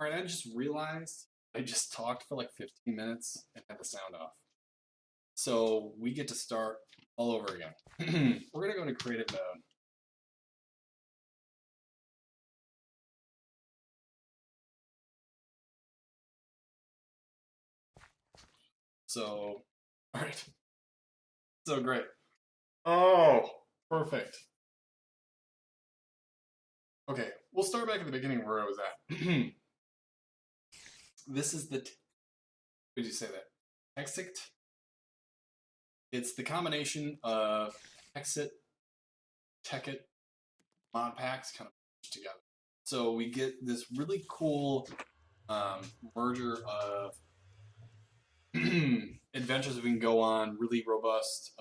All right, I just realized I just talked for like 15 minutes and had the sound off. So we get to start all over again. We're going to go into creative mode. So, all right. So great. Oh, perfect. Okay, we'll start back at the beginning where I was at. This is the, what did you say that? Tekxit. It's the combination of Tekxit Modpacks kind of pushed together. So we get this really cool merger of adventures we can go on, really robust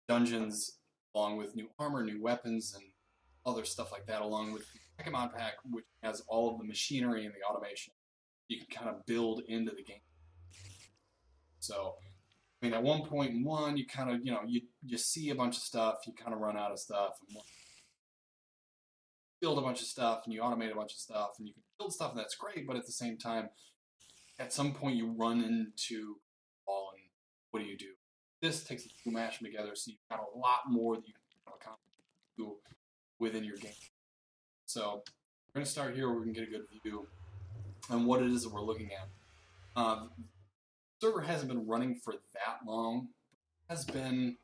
dungeons, along with new armor, new weapons, and other stuff like that, along with the Tekxit Modpack, which has all of the machinery and the automation you can kind of build into the game. So, I mean, at 1.1, you kind of, you see a bunch of stuff, you kind of run out of stuff, and build a bunch of stuff, and you automate a bunch of stuff, and you can build stuff, and that's great, but at the same time, at some point you run into a wall, and what do? This takes the two, mash them together, so you've got a lot more that you can accomplish within your game. So we're going to start here where we can get a good view on what it is that we're looking at. The server hasn't been running for that long. It has been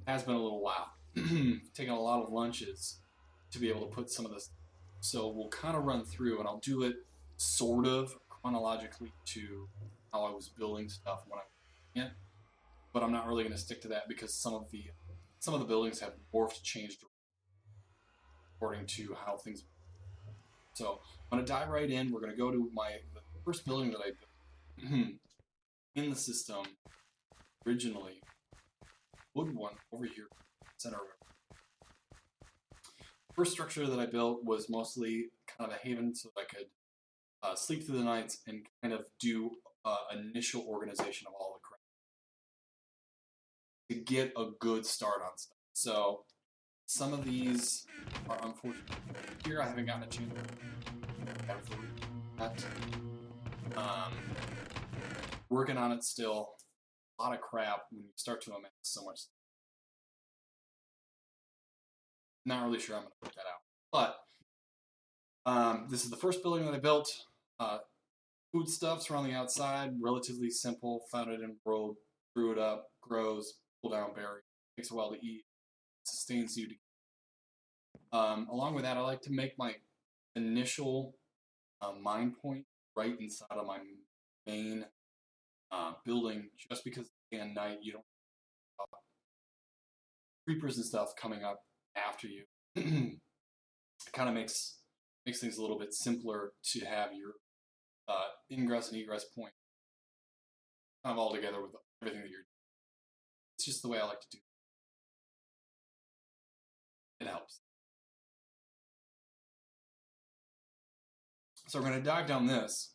a little while. Taking a lot of lunches to be able to put some of this. So we'll kind of run through, and I'll do it sort of chronologically to how I was building stuff when I was doing it. But I'm not really going to stick to that because some of the buildings have morphed, changed according to how things. So I'm going to dive right in. We're going to go to the first building that I built in the system originally. Wood one over here, center. First structure that I built was mostly kind of a haven so that I could sleep through the nights and kind of do initial organization of all the crap to get a good start on stuff. So some of these are unfortunate. Here I haven't gotten a chance to working on it still. A lot of crap when you start to amass so much. Not really sure I'm going to put that out. But this is the first building that I built. Foodstuffs around the outside, relatively simple. Found it in the world, grew it up, grows, pull down berries. Takes a while to eat. Sustains you. Along with that, I like to make my initial mine point right inside of my main building, just because at night you don't have creepers and stuff coming up after you. It kind of makes things a little bit simpler to have your ingress and egress point kind of all together with everything that you're doing. It's just the way I like to do it. It helps. So we're going to dive down this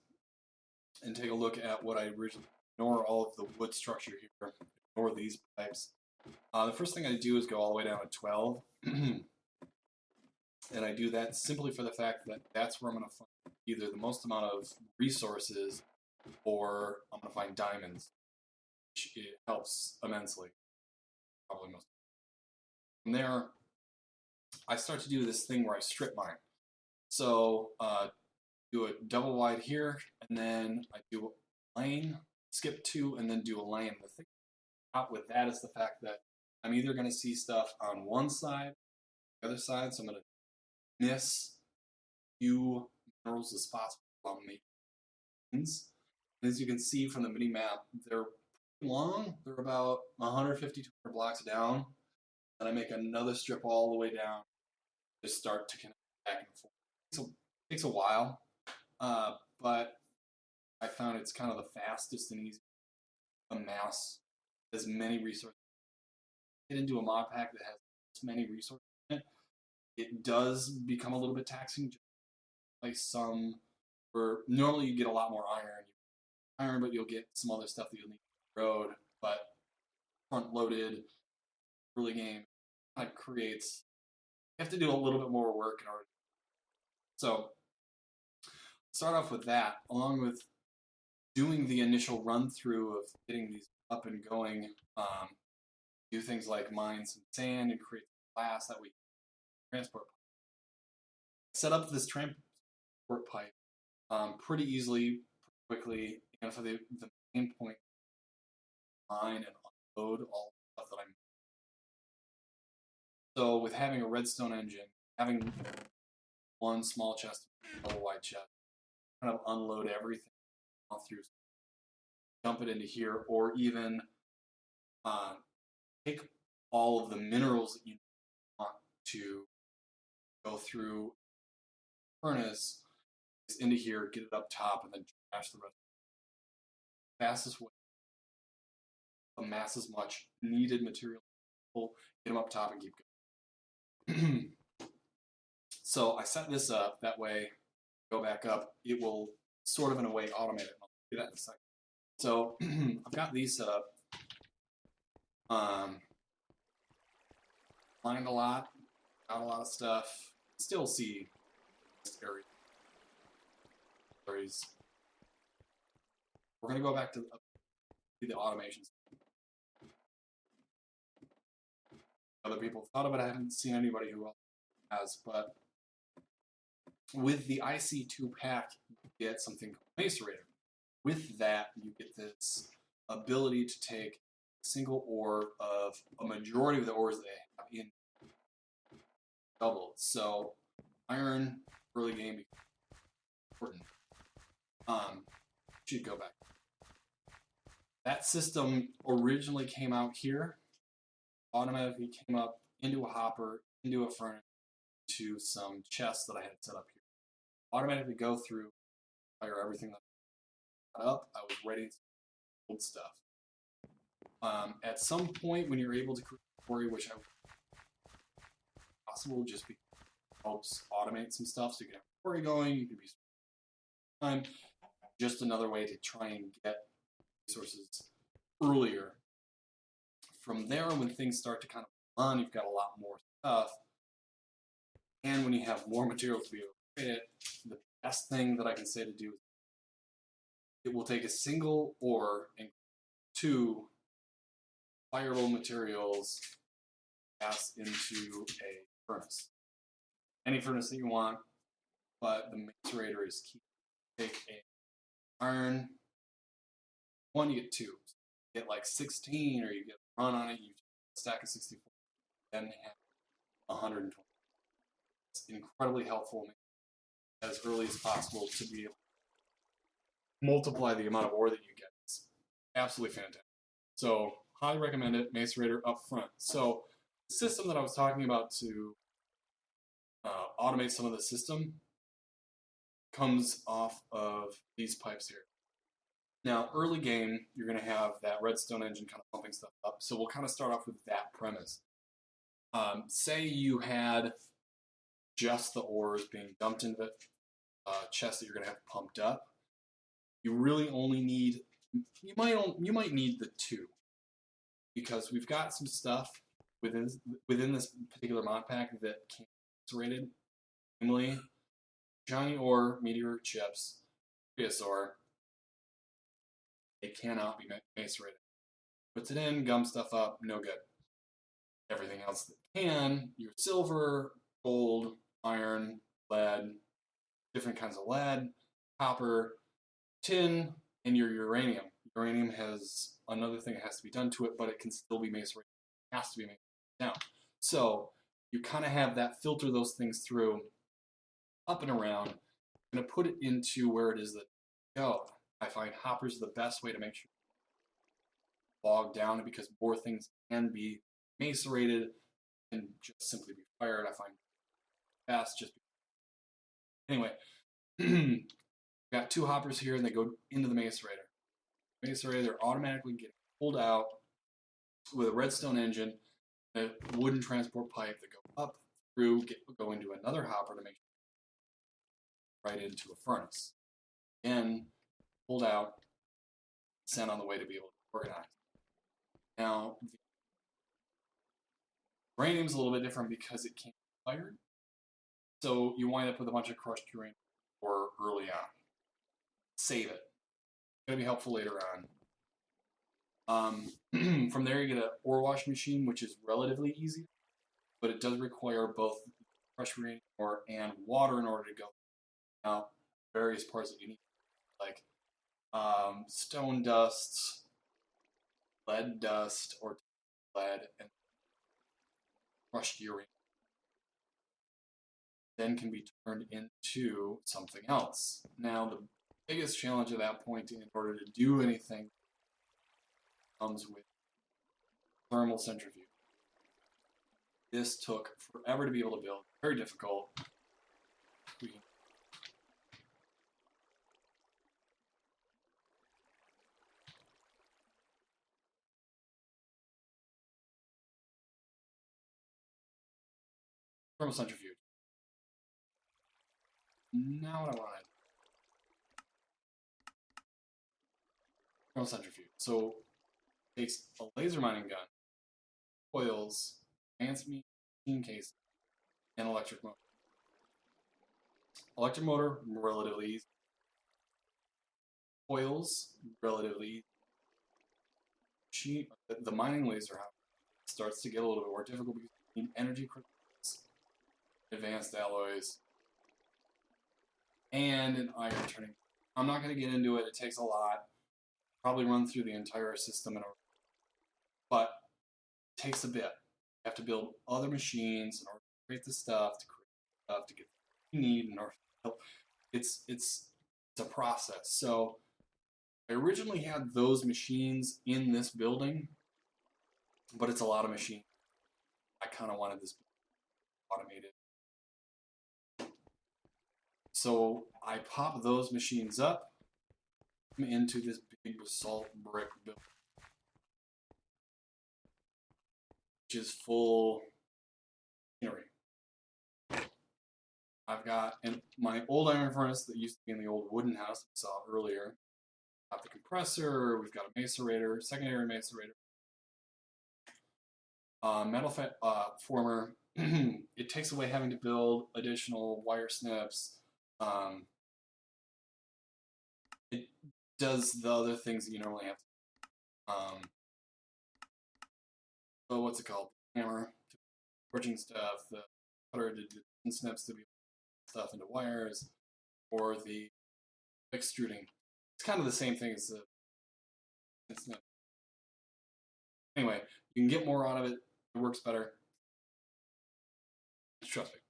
and take a look at what I originally ignore all of the wood structure here, ignore these pipes. The first thing I do is go all the way down to 12. And I do that simply for the fact that that's where I'm going to find either the most amount of resources or I'm going to find diamonds, which it helps immensely. Probably most. From there, I start to do this thing where I strip mine. So do a double wide here, and then I do a lane, skip 2, and then do a lane. The thing out with that is the fact that I'm either going to see stuff on one side, the other side, so I'm going to miss few minerals as possible while making things. As you can see from the mini map, they're pretty long. They're about 150 to 200 blocks down. And I make another strip all the way down to start to connect back and forth. So it takes a while, but I found it's kind of the fastest and easiest to amass as many resources. Get into a mod pack that has this many resources in it. It does become a little bit taxing. Like some, where normally you get a lot more iron, but you'll get some other stuff that you'll need on the road. But front-loaded early game kind of creates. You have to do a little bit more work in order. So start off with that, along with doing the initial run through of getting these up and going. Do things like mine some sand and create glass that we can transport. Set up this transport pipe pretty easily, pretty quickly, and for the main point, mine and unload all the stuff that I'm. So with having a redstone engine, having one small chest, double wide chest, kind of unload everything through, dump it into here, or even take all of the minerals that you want to go through furnace into here, get it up top, and then trash the rest. Fastest way to amass as much needed material, get them up top, and keep going. So I set this up that way. Go back up. It will sort of in a way automate it. I'll do that in a second. So I've got these set up. Mined a lot, got a lot of stuff. Still see areas. We're gonna go back to the automations. Other people thought of it. I haven't seen anybody who else has, but with the IC2 pack, you get something called Macerator. With that, you get this ability to take a single ore of a majority of the ores they have in double. So iron early game becomes important. Should go back. That system originally came out here, automatically came up into a hopper, into a furnace, to some chests that I had set up here. Automatically go through, fire everything that I got up. I was ready to build stuff. At some point, when you're able to create a quarry, which I possible, just because it helps automate some stuff, so you can have a quarry going, you can be time. Just another way to try and get resources earlier. From there, when things start to kind of run, you've got a lot more stuff. And when you have more materials to be able to create it, the best thing that I can say to do is it will take a single ore and 2 fireable materials, pass into a furnace. Any furnace that you want, but the macerator is key. Take a iron, 1, you get 2. So you get like 16, or you get a run on it, you stack of 64, then have 120. It's incredibly helpful as early as possible to be able to multiply the amount of ore that you get. It's absolutely fantastic. So highly recommend it, macerator up front. So the system that I was talking about to automate some of the system comes off of these pipes here. Now, early game, you're going to have that redstone engine kind of pumping stuff up. So we'll kind of start off with that premise. Say you had just the ores being dumped into the chest that you're going to have pumped up. You really only need, you might need the 2, because we've got some stuff within this particular mod pack that can't be macerated, namely shiny ore, meteor chips, previous ore. They cannot be macerated. Puts it in, gums stuff up, no good. Everything else that can, your silver, gold, iron, lead, different kinds of lead, copper, tin, and your uranium. Uranium has another thing that has to be done to it, but it can still be macerated. It has to be macerated down. So you kind of have that, filter those things through, up and around. I'm going to put it into where it is that go. I find hoppers the best way to make sure bog down, because more things can be macerated and just simply be fired. I find fast just anyway. Got 2 hoppers here, and they go into the macerator. Macerator, they're automatically getting pulled out with a redstone engine, a wooden transport pipe that go up through, go into another hopper to make sure right into a furnace. Again, pulled out, sent on the way to be able to organize. Now, the uranium's a little bit different because it can't be fired. So you wind up with a bunch of crushed uranium ore early on. save it. It's going to be helpful later on. From there, you get an ore washing machine, which is relatively easy, but it does require both pressure rating ore and water in order to go out various parts that you need, like stone dust, lead dust, or lead, and crushed uranium. Then can be turned into something else. Now, the biggest challenge at that point, in order to do anything, comes with thermal centrifuge. This took forever to be able to build, very difficult. Thermal centrifuge. Now what I want to thermal centrifuge. So it takes a laser mining gun, coils, advanced machine case, and electric motor. Electric motor, relatively easy. Coils, relatively easy. The mining laser, however, starts to get a little bit more difficult because you need energy crystals, advanced alloys, and an iron turning. I'm not going to get into it. It takes a lot. Probably run through the entire system, but it takes a bit. You have to build other machines in order to create the stuff, to get what you need in order to help. It's a process. So I originally had those machines in this building, but it's a lot of machines. I kind of wanted this automated. So I pop those machines up into this big basalt brick building, which is full machinery. I've got my old iron furnace that used to be in the old wooden house that we saw earlier. I've got the compressor, we've got a macerator, secondary macerator, metal former. It takes away having to build additional wire snips. It does the other things that you normally have to. So what's it called? Hammer, forging stuff, the cutter to do snips to be stuff into wires, or the extruding. It's kind of the same thing as the snip. Anyway, you can get more out of it. It works better. Trust me.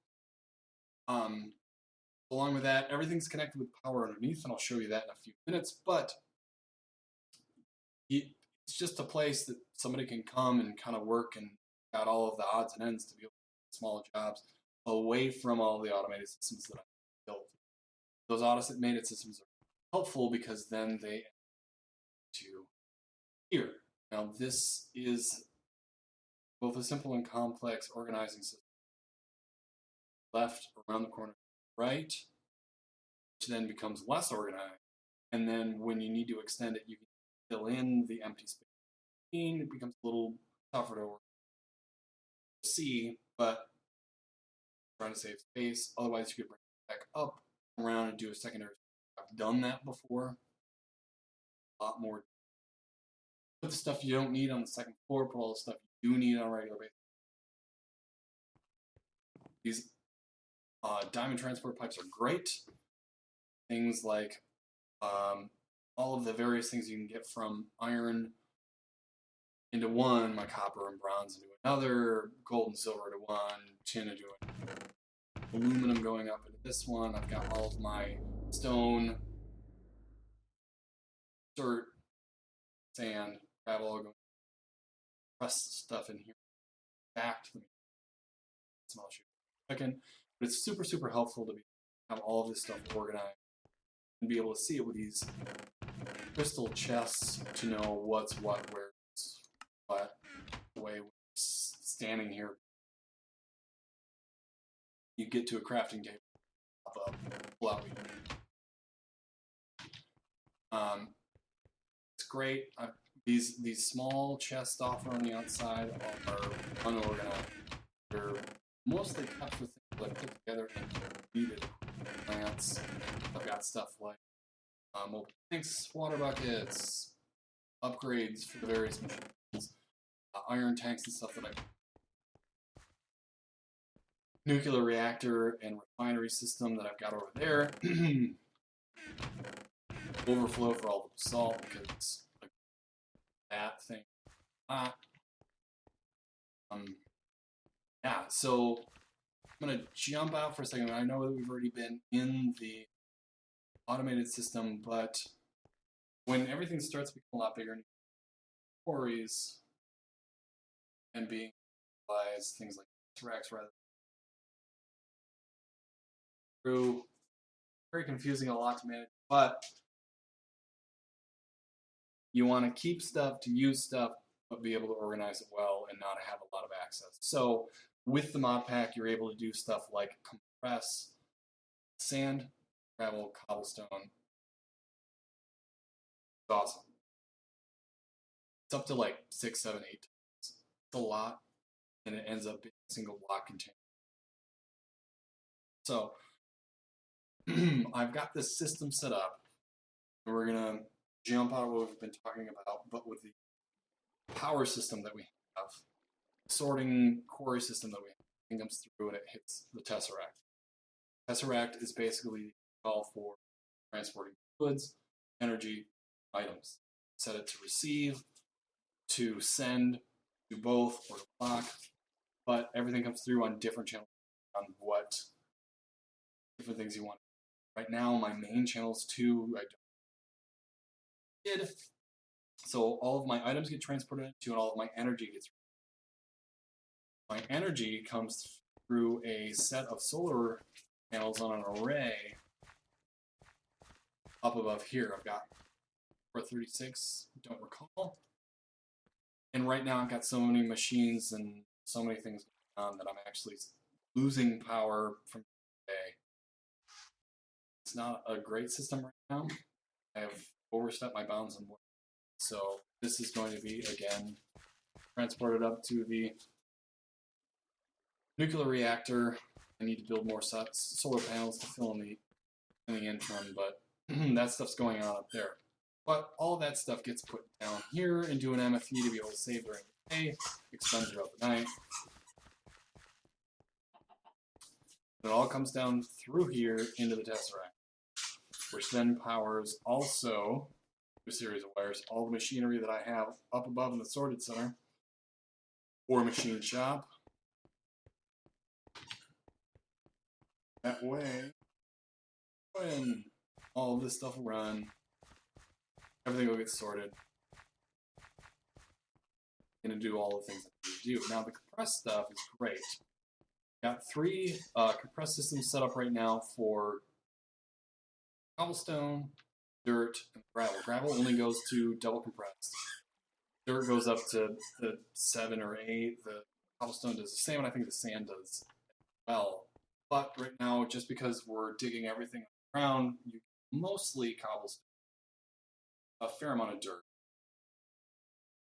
Along with that, everything's connected with power underneath, and I'll show you that in a few minutes. But it's just a place that somebody can come and kind of work and got all of the odds and ends to be able to do small jobs away from all the automated systems that I built. Those automated systems are helpful because then they to here. Now this is both a simple and complex organizing system. Left, around the corner, right, which then becomes less organized. And then when you need to extend it, you can fill in the empty space. It becomes a little tougher to see, but trying to save space. Otherwise, you could bring it back up, around, and do a secondary. I've done that before. A lot more. Put the stuff you don't need on the second floor, put all the stuff you do need on a regular basis. These diamond transport pipes are great. Things like all of the various things you can get from iron into one, my copper and bronze into another, gold and silver to one, tin into aluminum going up into this one. I've got all of my stone, dirt, sand, gravel, going press stuff in here back to the small shoe. Second, but it's super, super helpful to have all of this stuff organized and be able to see it with these crystal chests to know what's what, where it's what, the way we're standing here. You get to a crafting table, pop up, pull out. It's great. These small chests off on the outside are unorganized. They're mostly kept for things like put together and needed plants. I've got stuff like mobile tanks, water buckets, upgrades for the various machines, iron tanks and stuff that I nuclear reactor and refinery system that I've got over there. Overflow for all the salt because it's like that thing. Yeah, so I'm going to jump out for a second. I know that we've already been in the automated system, but when everything starts to become a lot bigger, quarries and being utilized, things like T-Rex rather through, very confusing, a lot to manage, but you want to keep stuff, to use stuff, but be able to organize it well and not have a lot of access. So with the Modpack, you're able to do stuff like compress sand, gravel, cobblestone. It's awesome. It's up to like 6, 7, 8 times. It's a lot, and it ends up being a single block container. So I've got this system set up, and we're gonna jump out of what we've been talking about, but with the power system that we have, sorting quarry system that we have, it comes through and it hits the Tesseract. Tesseract is basically the call for transporting goods, energy, items. Set it to receive, to send, to both, or to block, but everything comes through on different channels on what different things you want. Right now, my main channel is 2. I did. So all of my items get transported into, and all of my energy gets. My energy comes through a set of solar panels on an array up above here. I've got 436, don't recall. And right now I've got so many machines and so many things going on that I'm actually losing power from today. It's not a great system right now. I have overstepped my bounds on work. So this is going to be, again, transported up to the nuclear reactor. I need to build more solar panels to fill in the interim, but that stuff's going on up there. But all that stuff gets put down here into an MFE to be able to save during the day, expend throughout the night. It all comes down through here into the Tesseract, which then powers also a series of wires, all the machinery that I have up above in the sorted center, or machine shop. That way, when all of this stuff will run, everything will get sorted. Going to do all the things that we do. Now the compressed stuff is great. Got 3 compressed systems set up right now for cobblestone, dirt, and gravel. Gravel only goes to double compressed. Dirt goes up to the 7 or 8. The cobblestone does the same, and I think the sand does well. But right now, just because we're digging everything around, you mostly cobblestone, a fair amount of dirt,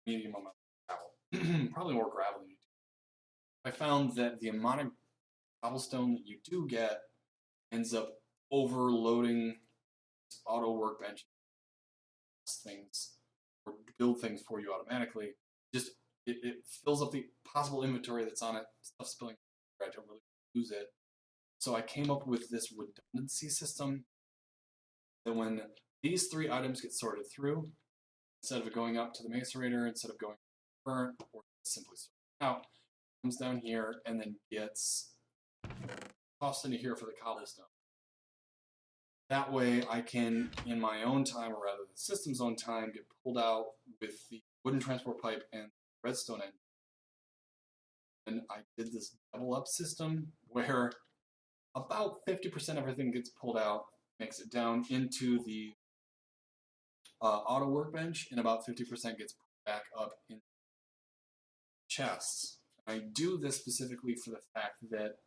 medium amount of gravel, probably more gravel than you do. I found that the amount of cobblestone that you do get ends up overloading auto workbench things or build things for you automatically. Just it fills up the possible inventory that's on it. Stuff spilling. I don't really use it. So I came up with this redundancy system that when these 3 items get sorted through, instead of it going up to the macerator, instead of going to the burnt, or simply sorted out, it comes down here and then gets tossed into here for the cobblestone. That way I can, in my own time, or rather the system's own time, get pulled out with the wooden transport pipe and redstone end. And I did this double up system where about 50% of everything gets pulled out, makes it down into the auto workbench, and about 50% gets put back up in chests. I do this specifically for the fact that it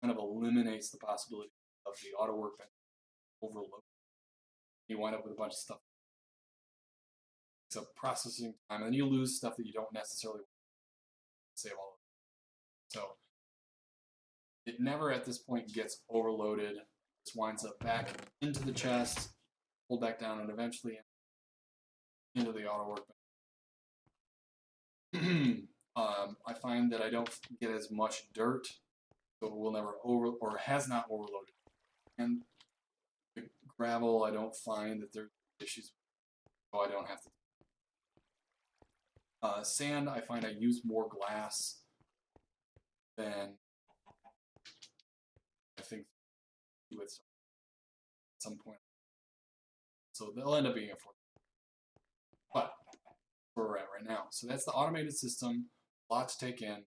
kind of eliminates the possibility of the auto workbench overload. You wind up with a bunch of stuff. It's a processing time, and then you lose stuff that you don't necessarily want to save all of it. So it never at this point gets overloaded. This winds up back into the chest, pulled back down, and eventually into the auto workbench. I find that I don't get as much dirt, so it will never has not overloaded. And the gravel, I don't find that there's issues, so I don't have to. Sand, I find I use more glass than I think with at some point. So they'll end up being a 4. But where we're at right now. So that's the automated system. A lot to take in. At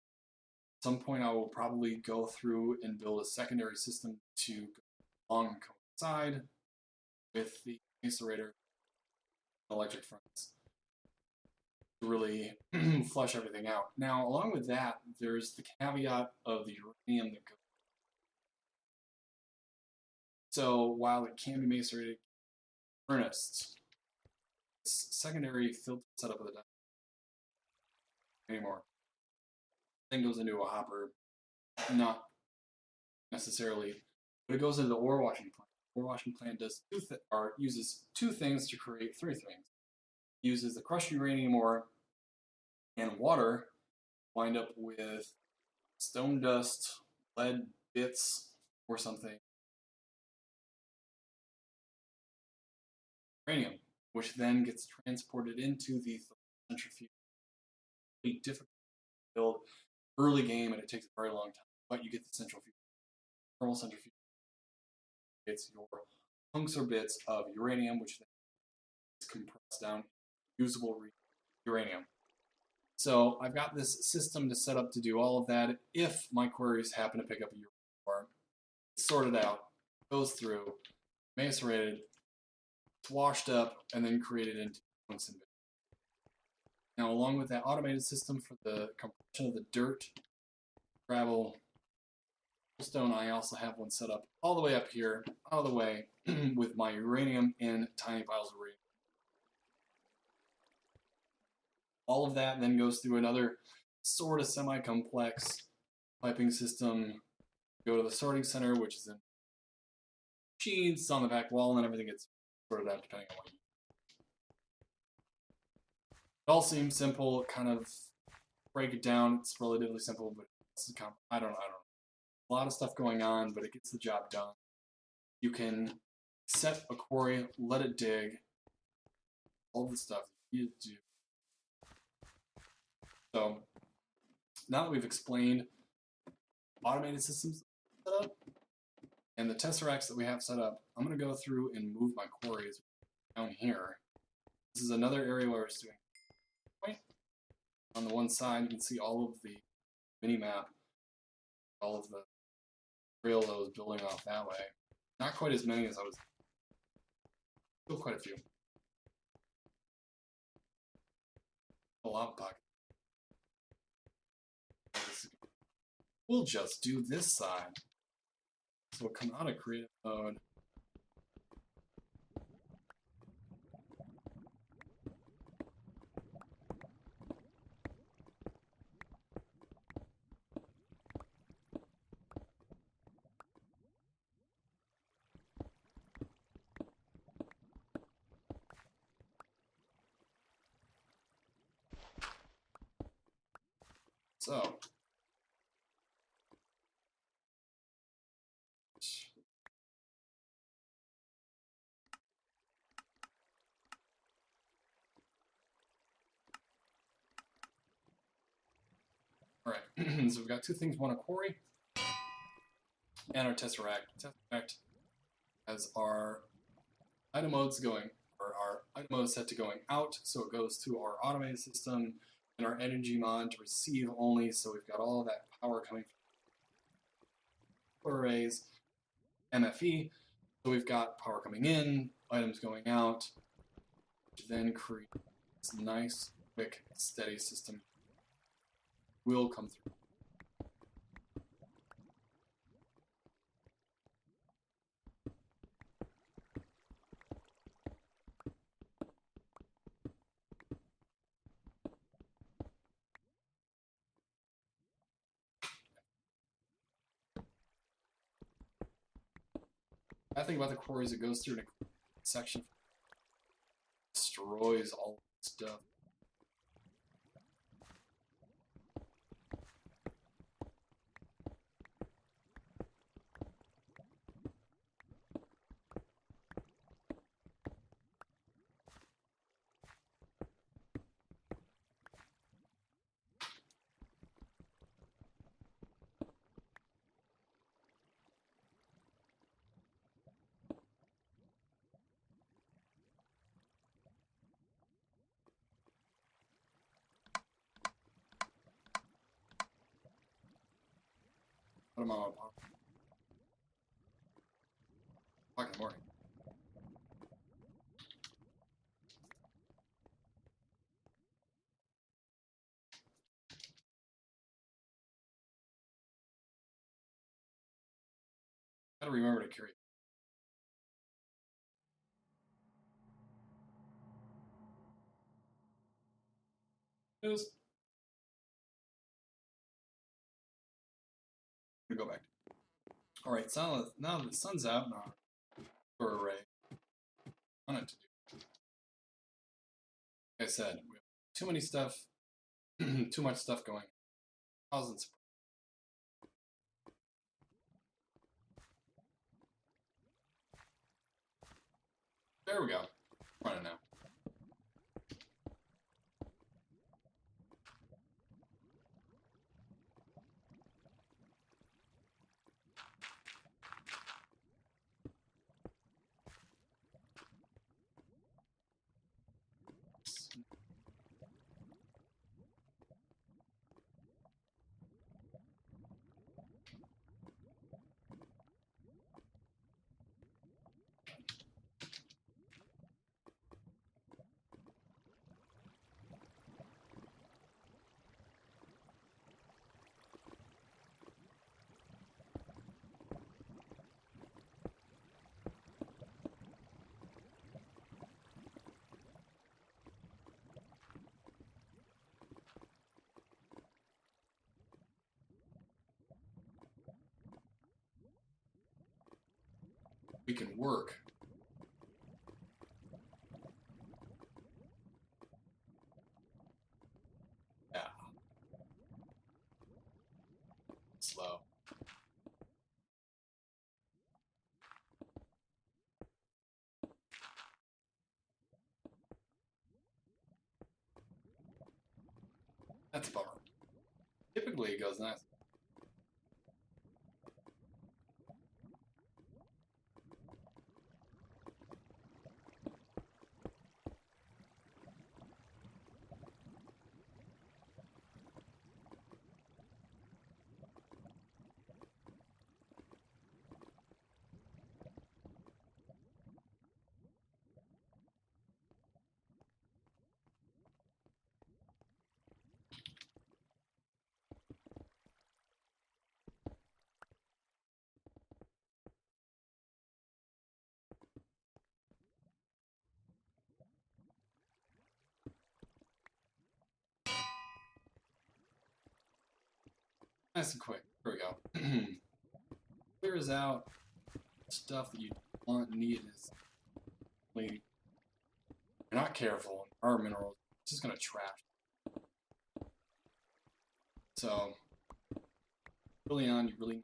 some point, I will probably go through and build a secondary system to go along and coincide with the macerator electric furnace to really flush everything out. Now, along with that, there's the caveat of the uranium that goes. So while it can be macerated, furnace, it's secondary filter setup of the anymore. Then goes into a hopper, not necessarily, but it goes into the ore washing plant. The ore washing plant uses 2 things to create 3 things. It uses the crushed uranium ore and water, wind up with stone dust, lead bits, or something. Uranium, which then gets transported into the centrifuge. It's difficult to build early game, and it takes a very long time, but you get the centrifuge. Thermal centrifuge. It's your chunks or bits of uranium, which then is compressed down into usable uranium. So I've got this system to set up to do all of that. If my queries happen to pick up a uranium ore, it's sorted out, goes through, macerated, it's washed up, and then created into Tungsten. Now, along with that automated system for the compression of the dirt, gravel, stone, I also have one set up all the way up here, out of the way, with my uranium in tiny piles of uranium. All of that then goes through another sort of semi-complex piping system, go to the sorting center, which is in machines on the back wall, and then everything gets sorted out depending on what you. It all seems simple, kind of break it down, it's relatively simple, but it's I don't know. A lot of stuff going on, but it gets the job done. You can set a quarry, let it dig, all the stuff you need to do. So now that we've explained automated systems set up and the tesseracts that we have set up, I'm going to go through and move my quarries down here. This is another area where I was doing. On the one side, you can see all of the mini-map, all of the trail that I was building off that way. Not quite as many as I was. Still quite a few. A lava pocket. We'll just do this side. So we'll come out of creative mode. So, all right, so we've got 2 things, one a quarry and our tesseract. Tesseract has our item modes going, or our item mode set to going out, so it goes to our automated system, and our energy mod to receive only, so we've got all of that power coming from arrays, MFE, so we've got power coming in, items going out, which then create this nice, quick, steady system will come through. I think about the quarries, it goes through a section destroys all the stuff. What am I on? O'clock in the morning. Gotta remember to carry. News. I'm gonna go back. All right, so now the sun's out now. For array, I want it to do. Like I said, we have too many stuff, too much stuff going. Thousands. There we go. Running now. We can work. Yeah. Slow. That's a bummer. Typically it goes nice. Nice and quick. There we go. Clears out stuff that you want need is you're not careful. Our minerals, it's just gonna trash. So early on, you really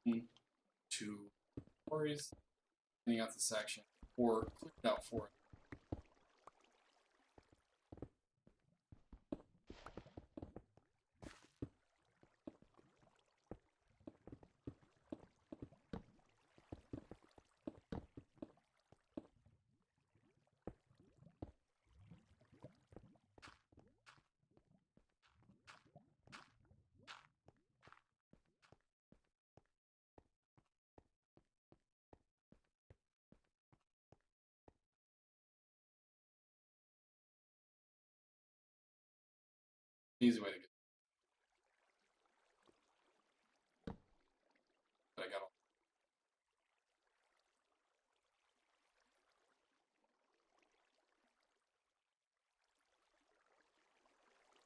need to quarries, cleaning out the section, or clear it out for it. Easy way to get. But I got all.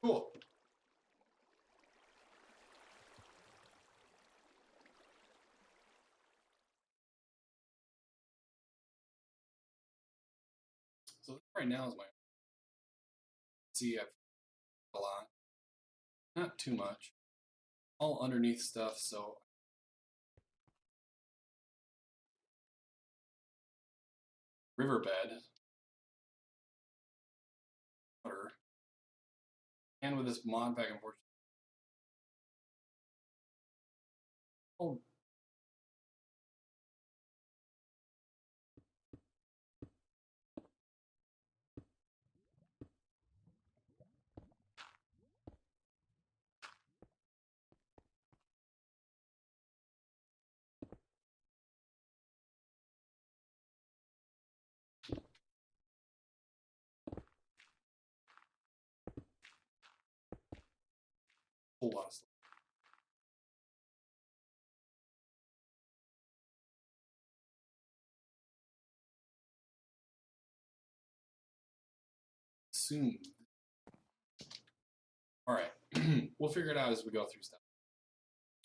Cool. So right now is my see I've a lot, not too much, all underneath stuff. So riverbed, water, and with this mod pack, unfortunately, oh, a whole lot of stuff. Soon. All right, we'll figure it out as we go through stuff.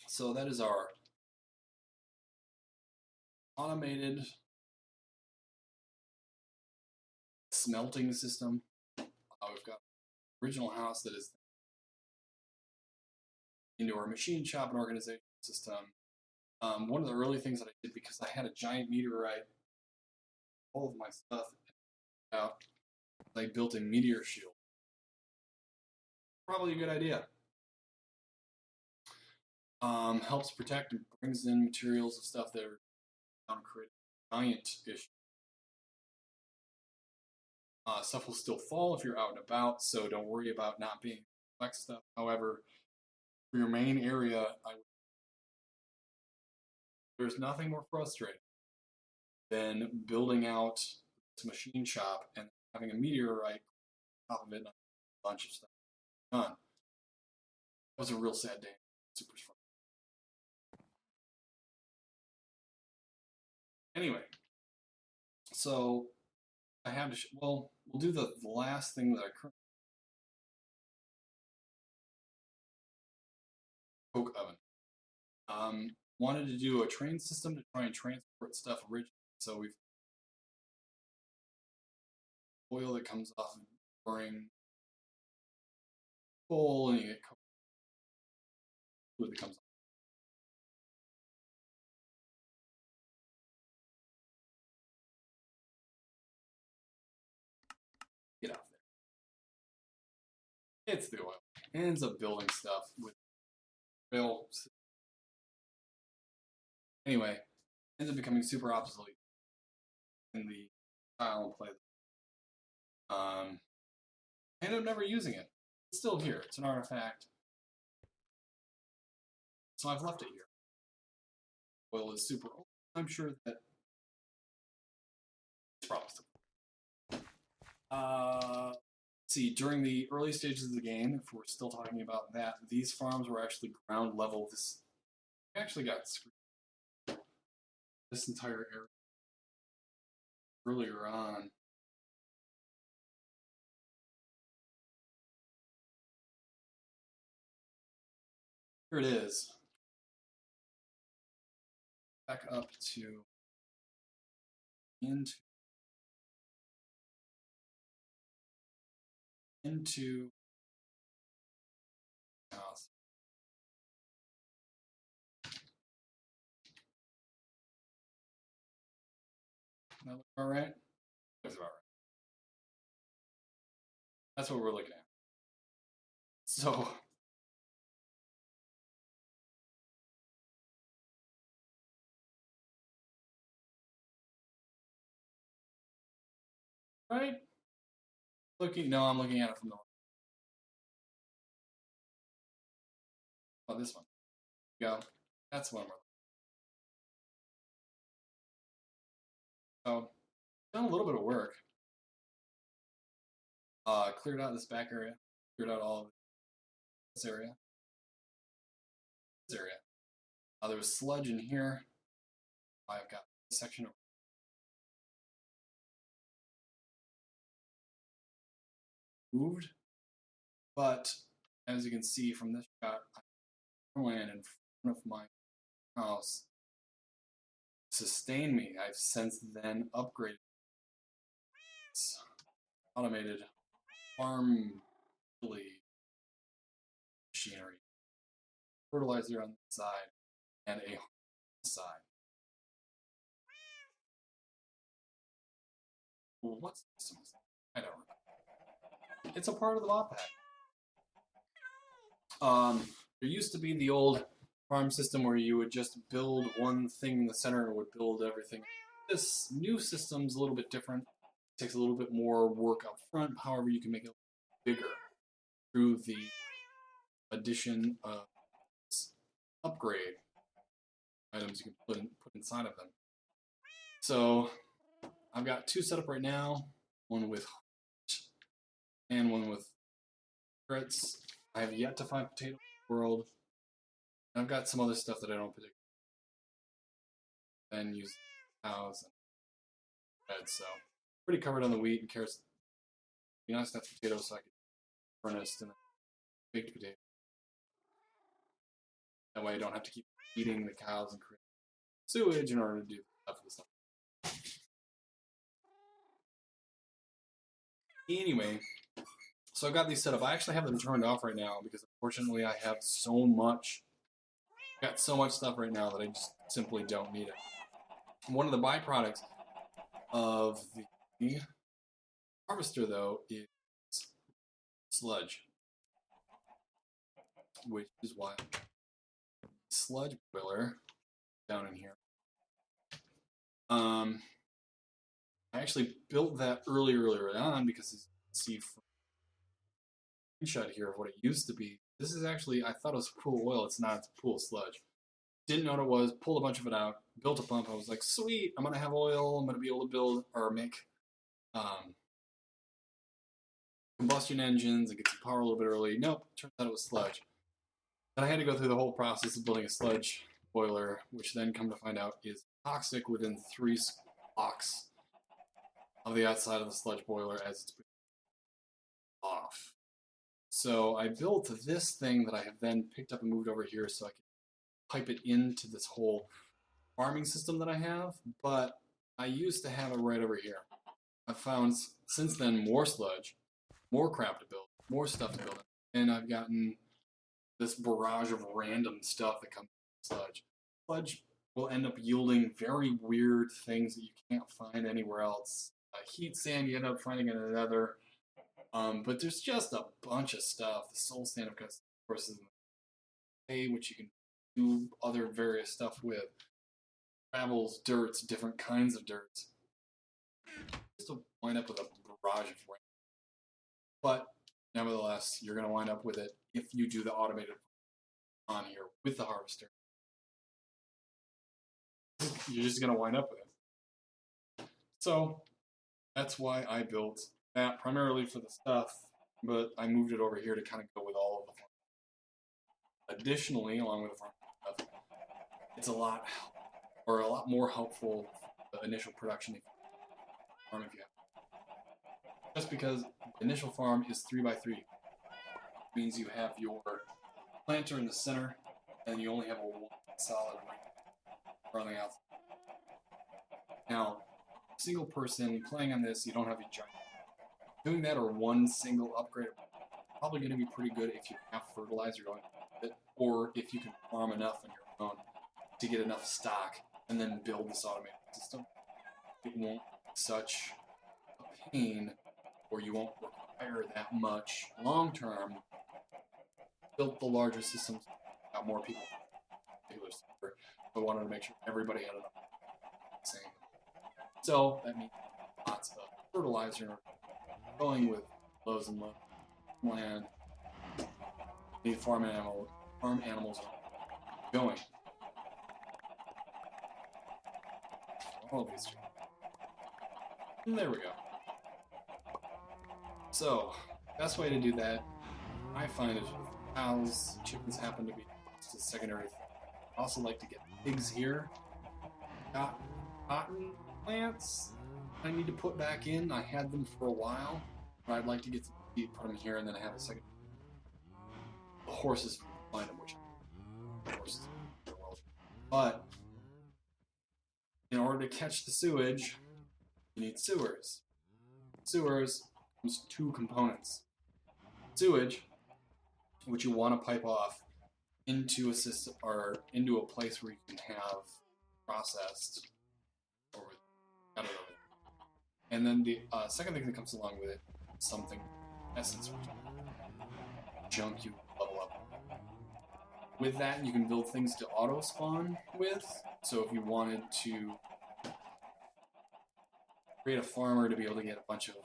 So that is our automated smelting system. We've got original house that is into our machine shop and organization system. One of the early things that I did, because I had a giant meteorite, all of my stuff out, I built a meteor shield. Probably a good idea. Helps protect and brings in materials of stuff that are on create giant issue. Stuff will still fall if you're out and about, so don't worry about not being able to collect stuff. However, for your main area, there's nothing more frustrating than building out this machine shop and having a meteorite on top of it and a bunch of stuff done. That was a real sad day. Super fun. Anyway, so I have to. Well, we'll do the last thing that I currently coke oven. Wanted to do a train system to try and transport stuff originally. So we've oil that comes off of burning coal, and you get fluid that comes off. Get out there. It's the oil. It ends up building stuff with oil. Anyway, ends up becoming super obsolete in the style and play. I ended up never using it. It's still here. It's an artifact. So I've left it here. Oil is super old. I'm sure that it's probably still. See, during the early stages of the game, if we're still talking about that, these farms were actually ground level. This actually got screwed. This entire area earlier on. Here it is. Back up to into house. That look all right? That's about right. That's what we're looking at. So right? No, I'm looking at it from the this one. Go. That's one more. So done a little bit of work. Cleared out this back area. Cleared out all of this area. This area. There was sludge in here. I've got this section over. Moved, but as you can see from this shot, land in front of my house sustain me. I've since then upgraded. automated farm machinery, fertilizer on the side, and a side. Well, what's this? I don't know. It's a part of the Modpack. There used to be the old farm system where you would just build one thing in the center and it would build everything. This new system's a little bit different. It takes a little bit more work up front. However, you can make it bigger through the addition of upgrade items you can put inside of them. So I've got two set up right now, one with and one with carrots. I have yet to find potato in the world. And I've got some other stuff that I don't particularly then use cows and bread, so pretty covered on the wheat and carrots. To be honest, that's potatoes, so I could furnace and baked potato. That way I don't have to keep feeding the cows and create sewage in order to do stuff with stuff. Anyway, so I've got these set up. I actually have them turned off right now because unfortunately I have so much. I've got so much stuff right now that I just simply don't need it. One of the byproducts of the harvester, though, is sludge, which is why sludge boiler down in here. I actually built that earlier on because as you can see from the screenshot here of what it used to be. This is actually, I thought it was pool oil. It's not, it's pool sludge. Didn't know what it was, pulled a bunch of it out, built a pump. I was like, sweet, I'm going to have oil. I'm going to be able to build or make combustion engines and get some power a little bit early. Nope, turns out it was sludge. Then I had to go through the whole process of building a sludge boiler, which then come to find out is toxic within 3 blocks of the outside of the sludge boiler as it's off. So I built this thing that I have then picked up and moved over here so I can pipe it into this whole farming system that I have, but I used to have it right over here. I've found since then more sludge, more crap to build, more stuff to build, and I've gotten this barrage of random stuff that comes from sludge. Sludge will end up yielding very weird things that you can't find anywhere else. Heat sand you end up finding in another, but there's just a bunch of stuff. The soul sand, of course, is in which you can do other various stuff with. Gravels, dirts, different kinds of dirts. Just to wind up with a barrage of rain. But nevertheless, you're going to wind up with it if you do the automated on here with the harvester. You're just going to wind up with it. So that's why I built that primarily for the stuff, but I moved it over here to kind of go with all of the farm. Additionally, along with the farm stuff, it's a lot more helpful for the initial production farm if you have. Just because the initial farm is 3x3, it means you have your planter in the center, and you only have a solid ring on the outside. Now, single person playing on this, you don't have a giant. Doing that or one single upgrade probably going to be pretty good if you have fertilizer going with it, or if you can farm enough on your own to get enough stock and then build this automated system. It won't be such a pain, or you won't require that much long term. Built the larger systems, got more people. But wanted to make sure everybody had enough. Same. So that means lots of fertilizer going with lows and lows land. Need farm animals going. All of these. And there we go. So, best way to do that, I find, is with cows. Chickens happen to be just a secondary thing. I also like to get pigs here. Got cotton plants I need to put back in. I had them for a while, but I'd like to get some seed, put them here, and then I have a second. The horses find them, which horses in the world. But in order to catch the sewage, you need sewers. Sewers comes two components. Sewage, which you want to pipe off into a system or into a place where you can have processed or out of it. And then the second thing that comes along with it, something essence, junk you level up. With that, you can build things to auto spawn with. So if you wanted to create a farmer to be able to get a bunch of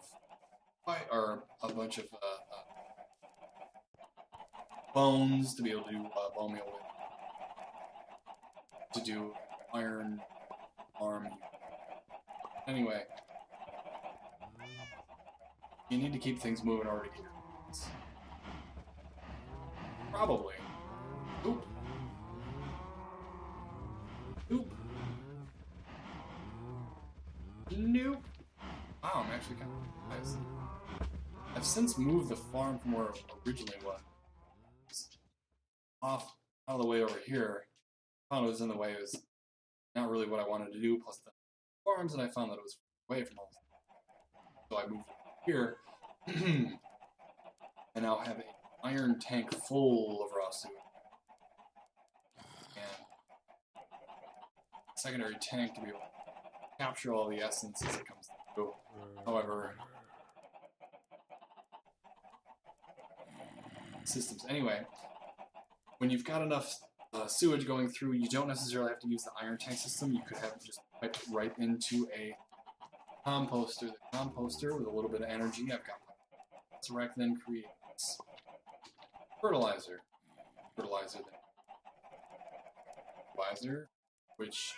bones to be able to do bone meal with, to do iron farm. Anyway, you need to keep things moving in order to get your points. Probably. Oop. Oop. Nope. Wow, I'm actually kind of nice. I've since moved the farm from where it originally was. Out of the way over here. I found it was in the way. It was not really what I wanted to do, plus the farms, and I found that it was away from all this. So I moved here, and now have an iron tank full of raw sewage. And a secondary tank to be able to capture all the essence as it comes through. However, systems. Anyway, when you've got enough sewage going through, you don't necessarily have to use the iron tank system. You could have just pipe it right into a composter. The composter, with a little bit of energy, I've got Resurrect, then creates fertilizer. Fertilizer, which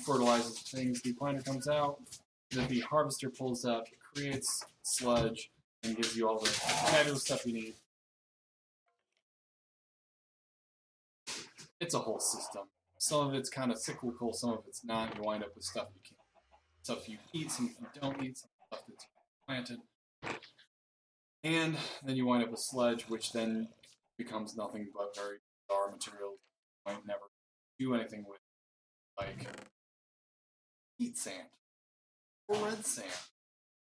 fertilizes things. The planter comes out, that the harvester pulls up, creates sludge, and gives you all the fabulous stuff you need. It's a whole system. Some of it's kind of cyclical, some of it's not. You wind up with stuff you can't. Stuff you eat, some you don't eat, some stuff that's planted. And then you wind up with sludge, which then becomes nothing but very bizarre material you might never do anything with. Like heat sand or red sand.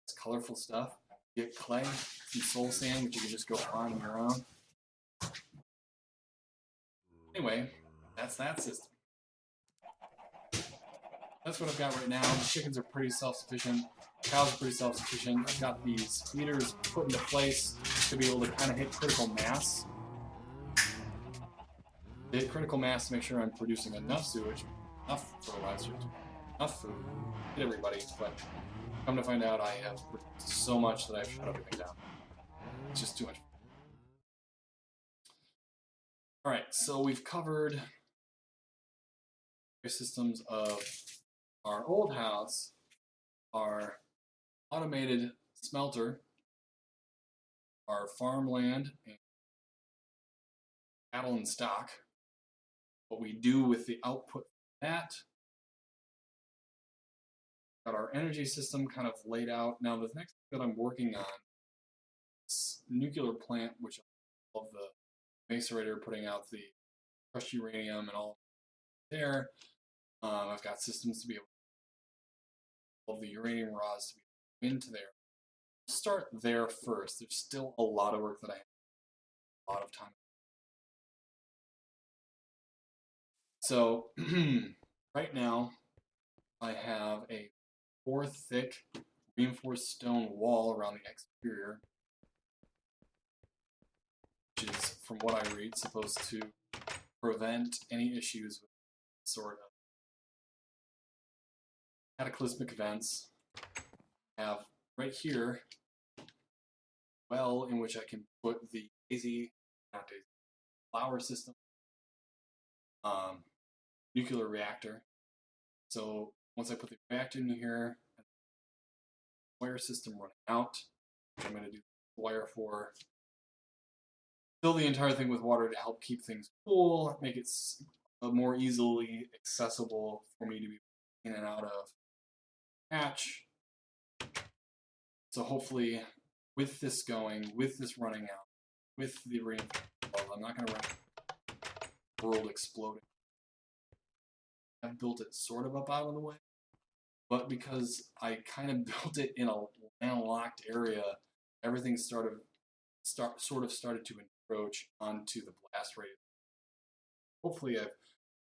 It's colorful stuff. You get clay, some soul sand, which you can just go on your own. Anyway, that's that system. That's what I've got right now. The chickens are pretty self-sufficient. Cows are pretty self-sufficient. I've got these feeders put into place to be able to kind of hit critical mass. To hit critical mass to make sure I'm producing enough sewage, enough fertilizer, enough food, hit everybody. But come to find out, I have so much that I've shut everything down. It's just too much. Alright, so we've covered systems of our old house, our automated smelter, our farmland, and cattle and stock, what we do with the output of that. Got our energy system kind of laid out. Now the next thing that I'm working on is nuclear plant, which all of the macerator putting out the crushed uranium and all there. I've got systems to be able all of the uranium rods to be into there. Start there first. There's still a lot of work that I have, a lot of time. So right now I have a 4-thick reinforced stone wall around the exterior, which is, from what I read, supposed to prevent any issues with sort of cataclysmic events. I have right here a well in which I can put the flower system, nuclear reactor. So once I put the reactor in here, wire system running out, I'm going to do wire for fill the entire thing with water to help keep things cool, make it more easily accessible for me to be in and out of hatch. So hopefully with this going, with this running out, with the reinforcement, I'm not going to run world exploding. I've built it sort of up out of the way, but because I kind of built it in a landlocked area, everything sort of started to encroach onto the blast radius. Hopefully, I've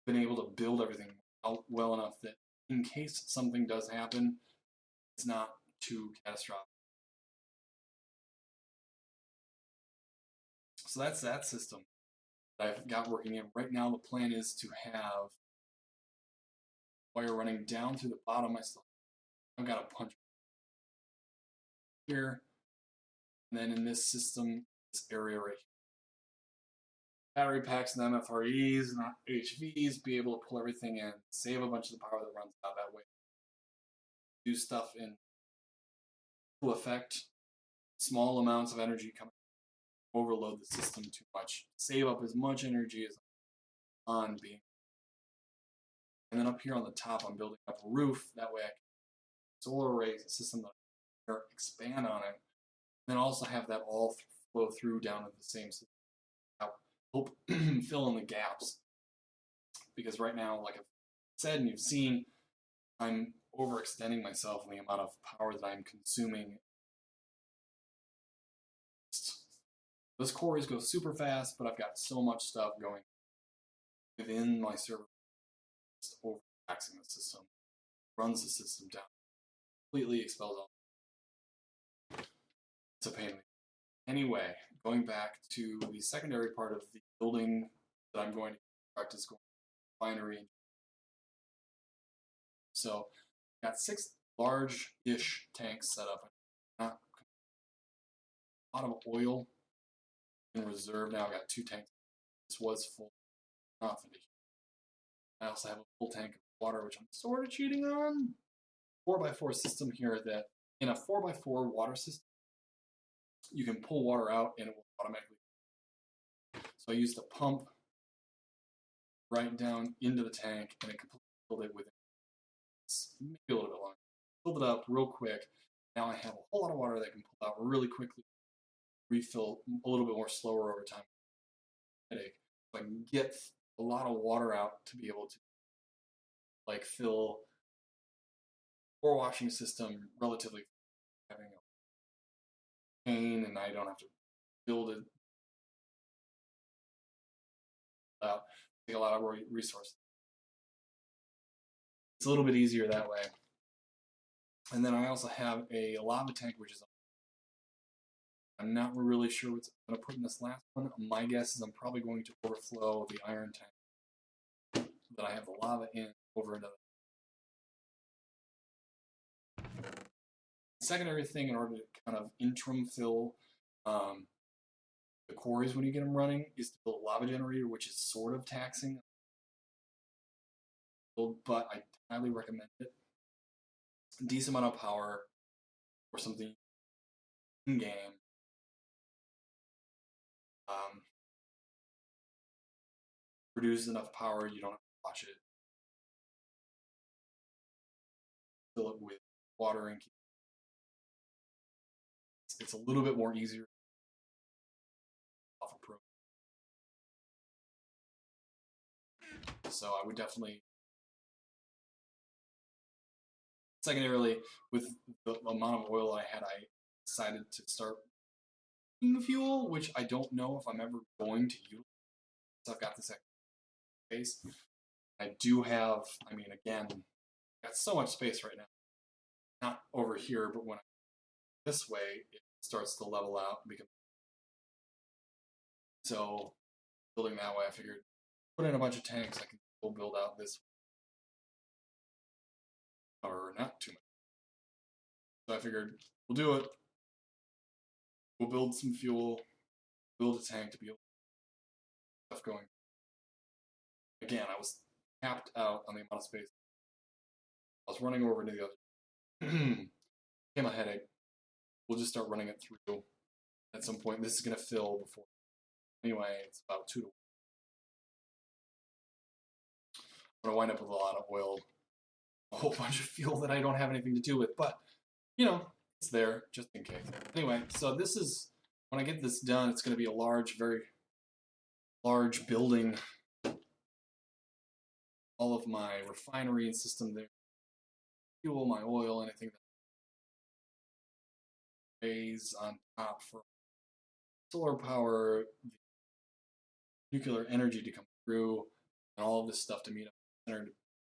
been able to build everything out well enough that in case something does happen, it's not too catastrophic. So that's that system that I've got working in. Right now, the plan is to have wire running down through the bottom. I've got a punch here, and then in this system, this area right here. Battery packs and MFREs, not HVs, be able to pull everything in, save a bunch of the power that runs out that way. Do stuff in full effect, small amounts of energy coming, overload the system too much, save up as much energy as on being. And then up here on the top, I'm building up a roof. That way I can solar array system that I can expand on it. And then also have that all flow through down to the same system. Help fill in the gaps. Because right now, like I've said and you've seen, I'm overextending myself in the amount of power that I'm consuming. Those cores go super fast, but I've got so much stuff going within my server, just overtaxing the system, runs the system down, completely expels all. It's a pain. Anyway, going back to the secondary part of the building that I'm going to practice going to refinery. So I've got 6 large-ish tanks set up. Not a lot of oil in reserve now. I've got 2 tanks. This was full. Not finished. I also have a full tank of water, which I'm sort of cheating on. 4x4 system here that in a 4x4 water system, you can pull water out and it will automatically. So I used a pump right down into the tank and it completely filled it within maybe a little bit longer. Filled it up real quick. Now I have a whole lot of water that I can pull out really quickly, refill a little bit more slower over time. Headache. So I can get a lot of water out to be able to like fill core washing system relatively having a pain and I don't have to build it out. Take a lot of resources. It's a little bit easier that way. And then I also have a lava tank, which is I'm not really sure what's going to put in this last one. My guess is I'm probably going to overflow the iron tank that I have the lava in over another. Secondary thing in order to kind of interim fill the quarries when you get them running is to build a lava generator, which is sort of taxing, but I highly recommend it. A decent amount of power or something in game. Produces enough power you don't have to watch it. Fill it with water and keep. It's a little bit more easier off a pro. So I would definitely. Secondarily, with the amount of oil I had, I decided to start using fuel, which I don't know if I'm ever going to use. So I've got this space. I do have, I mean, again, I've got so much space right now. Not over here, but when I this way, it starts to level out. So building that way, I figured put in a bunch of tanks, I can still build out this, or not too much. So I figured we'll do it. We'll build some fuel, build a tank to be able to get stuff going. Again, I was capped out on the amount of space. I was running over to the other. Became a headache. We'll just start running it through. At some point, this is going to fill before. Anyway, it's about 2 to 1. I'm going to wind up with a lot of oil, a whole bunch of fuel that I don't have anything to do with, but, you know, it's there just in case. Anyway, so this is, when I get this done, it's going to be a large, very large building. All of my refinery and system there, fuel, my oil, anything. arrays on top for solar power, the nuclear energy to come through, and all of this stuff to meet up center.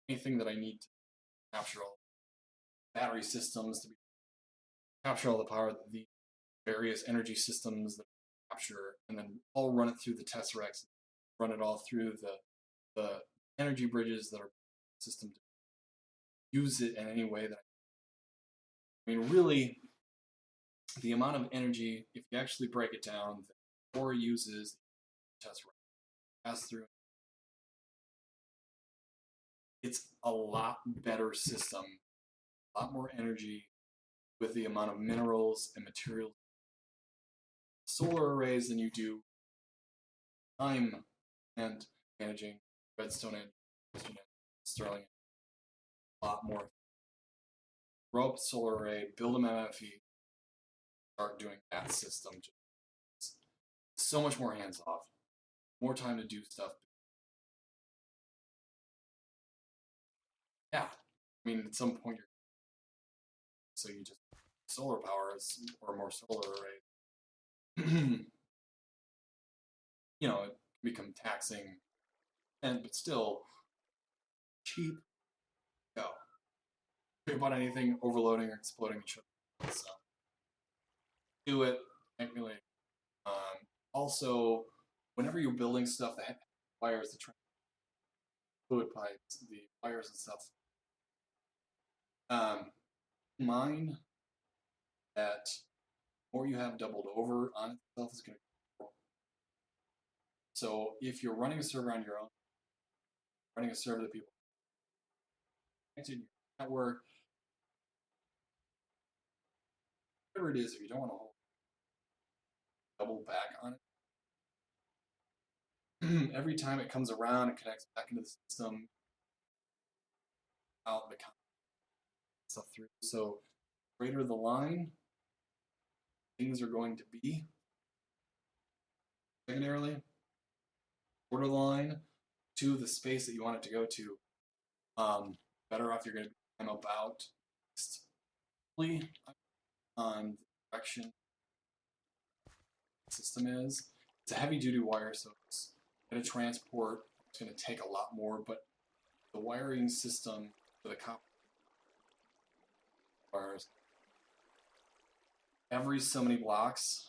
Anything that I need to capture all battery systems to capture all the power, the various energy systems that capture, and then all run it through the Tesseracts, run it all through the energy bridges that are system to use it in any way that I mean, really, the amount of energy, if you actually break it down, the core uses Tesseract pass through. It's a lot better system, a lot more energy with the amount of minerals and materials solar arrays than you do time and managing redstone and sterling. A lot more. Grow up a solar array, build an MFE, start doing that system. It's so much more hands off, more time to do stuff. Yeah, I mean, at some point, so you just solar power or more solar arrays. You know, it can become taxing, but still cheap. Go. Think about anything overloading or exploding each other. So do it. Really. Also, whenever you're building stuff that requires the fluid pipes, the wires and stuff, mind that the more you have doubled over on itself is going to grow. So if you're running a server on your own, running a server that people connected to your network, whatever it is, if you don't want to hold double back on it, every time it comes around, it connects back into the system, out the stuff through. So greater the line, things are going to be. Secondarily, border line to the space that you want it to go to, better off you're going to be about on the direction the system is. It's a heavy duty wire, so it's going to transport. It's going to take a lot more, but the wiring system for the copper wires, every so many blocks,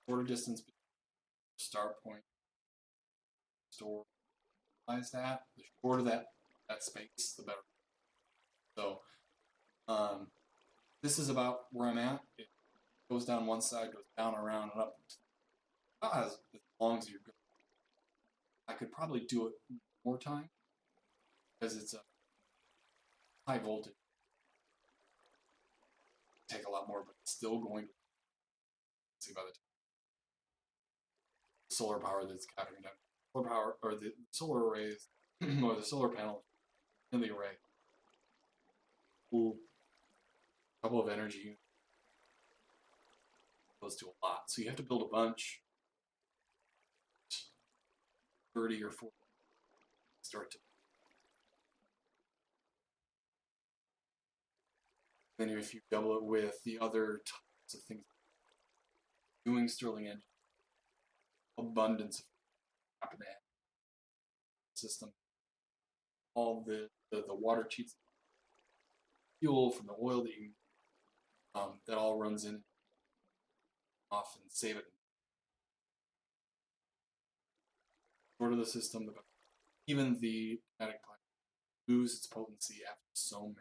shorter distance between start point, store, that. The shorter that space, the better. So, this is about where I'm at. It goes down one side, goes down, around, and up. As long as you go. I could probably do it more time because it's a high voltage. Take a lot more, but it's still going to see by the time. Solar power that's capturing down. Solar power, or the solar arrays, or the solar panel in the array. Cool. A couple of energy units. Goes to a lot. So you have to build a bunch. 30 or 40. Start to. Then if you double it with the other types of things, doing Stirling engine, abundance of happen to have system, all the water cheats, fuel from the oil that you that all runs in off and save it. Shorter the system, the better. Even the kinetic pipe lose its potency after so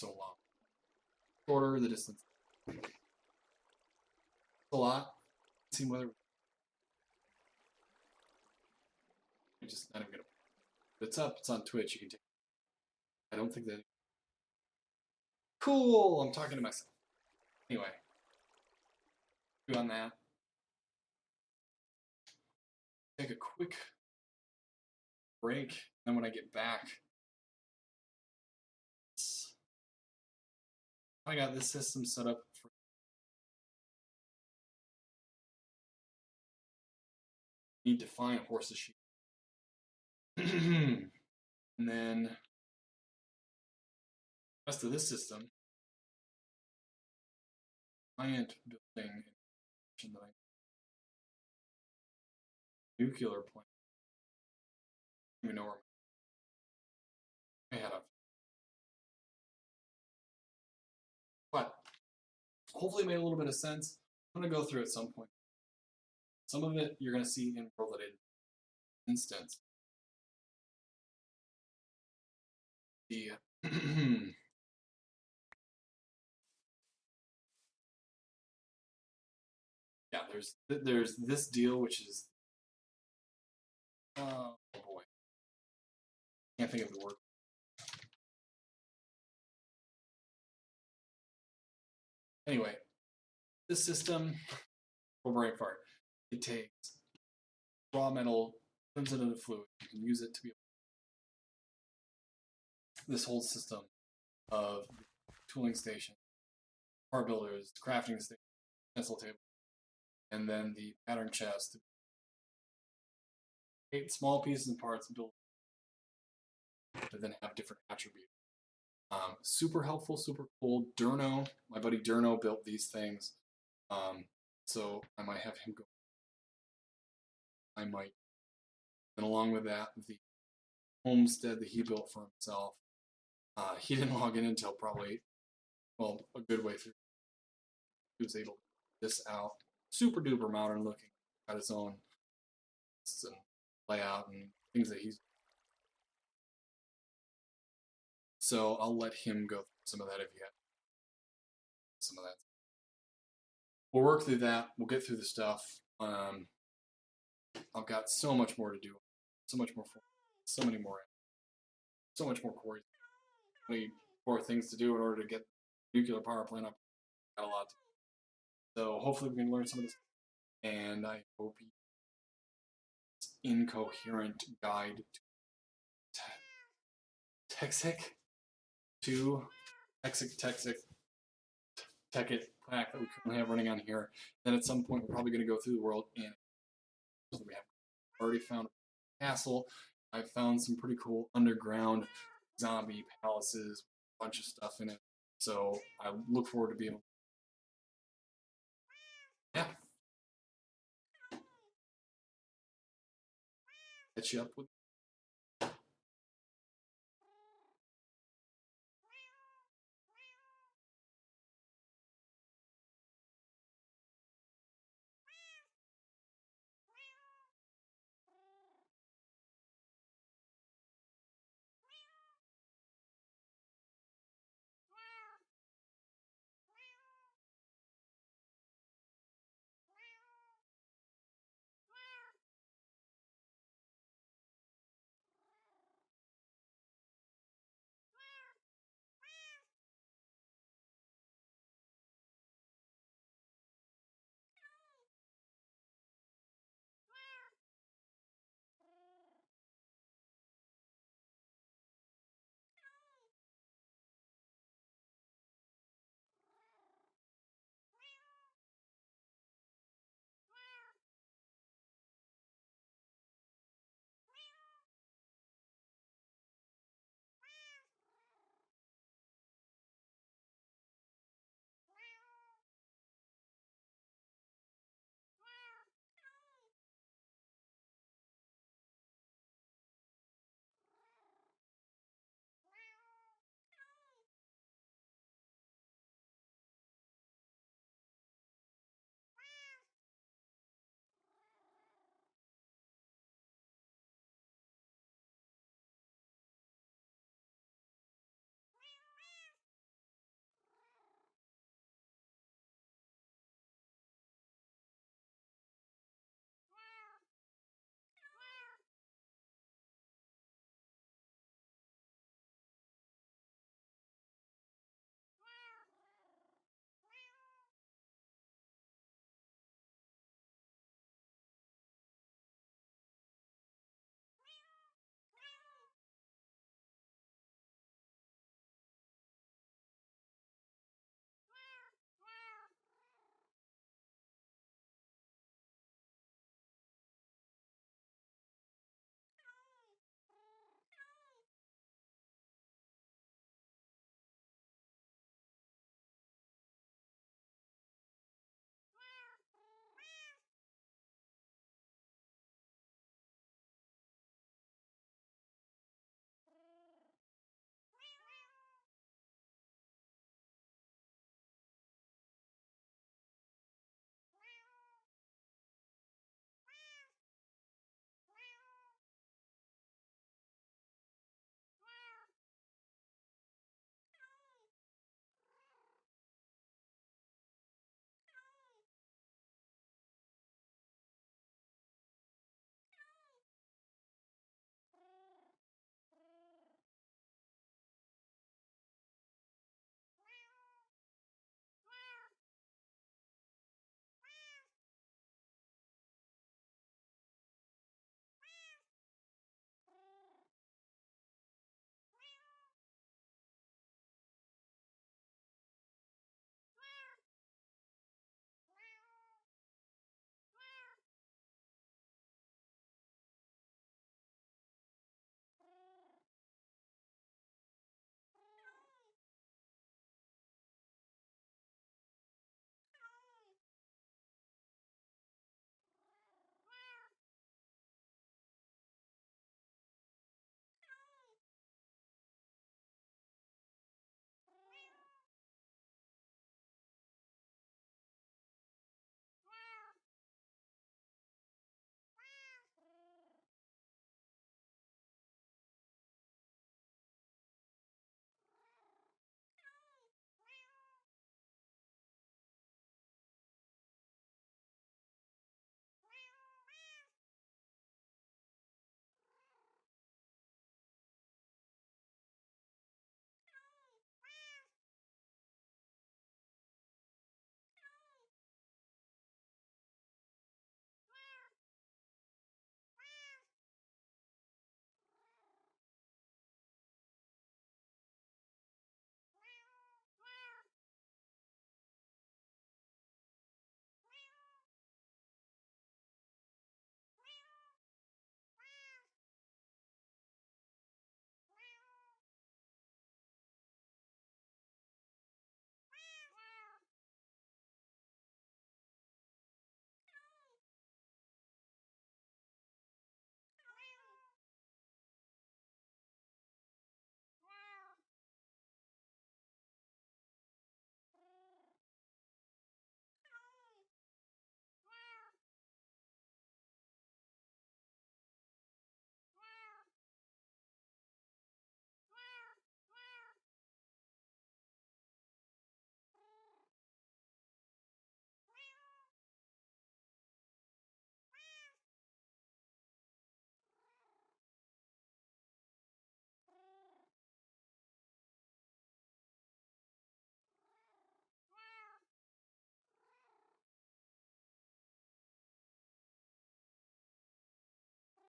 long. Shorter the distance. It's a lot. See whether you're just not even gonna. It's up. It's on Twitch. You can take. I don't think that. Cool. I'm talking to myself. Anyway, on that. Take a quick break. Then when I get back, I got this system set up for. Need to find horses sheep. And then rest of this system, client building that I nuclear plant. I don't even know where I had a, but hopefully it made a little bit of sense. I'm going to go through at some point. Some of it you're going to see in related instance. The yeah, there's this deal which is oh boy, can't think of the word. Anyway, this system, brain fart. It takes raw metal, turns it into fluid. You can use it to be this whole system of tooling station, part builders, crafting station, pencil table, and then the pattern chest. 8 small pieces and parts built that then have different attributes. Super helpful, super cool. Durno, my buddy Durno built these things. So I might have him go. I might. And along with that, the homestead that he built for himself. He didn't log in until probably, well, a good way through. He was able to get this out. Super duper modern looking. Got his own layout and things that he's. So I'll let him go through some of that if you have some of that. We'll work through that. We'll get through the stuff. I've got so much more to do. So much more. So many more. So much more core. So many more things to do in order to get nuclear power plant up. Got a lot. So hopefully we can learn some of this. And I hope it's incoherent guide to Tekxit2 Tekxit pack that we currently have running on here. Then at some point we're probably going to go through the world and we have already found a castle. I've found some pretty cool underground zombie palaces, a bunch of stuff in it. So I look forward to being able to catch you up with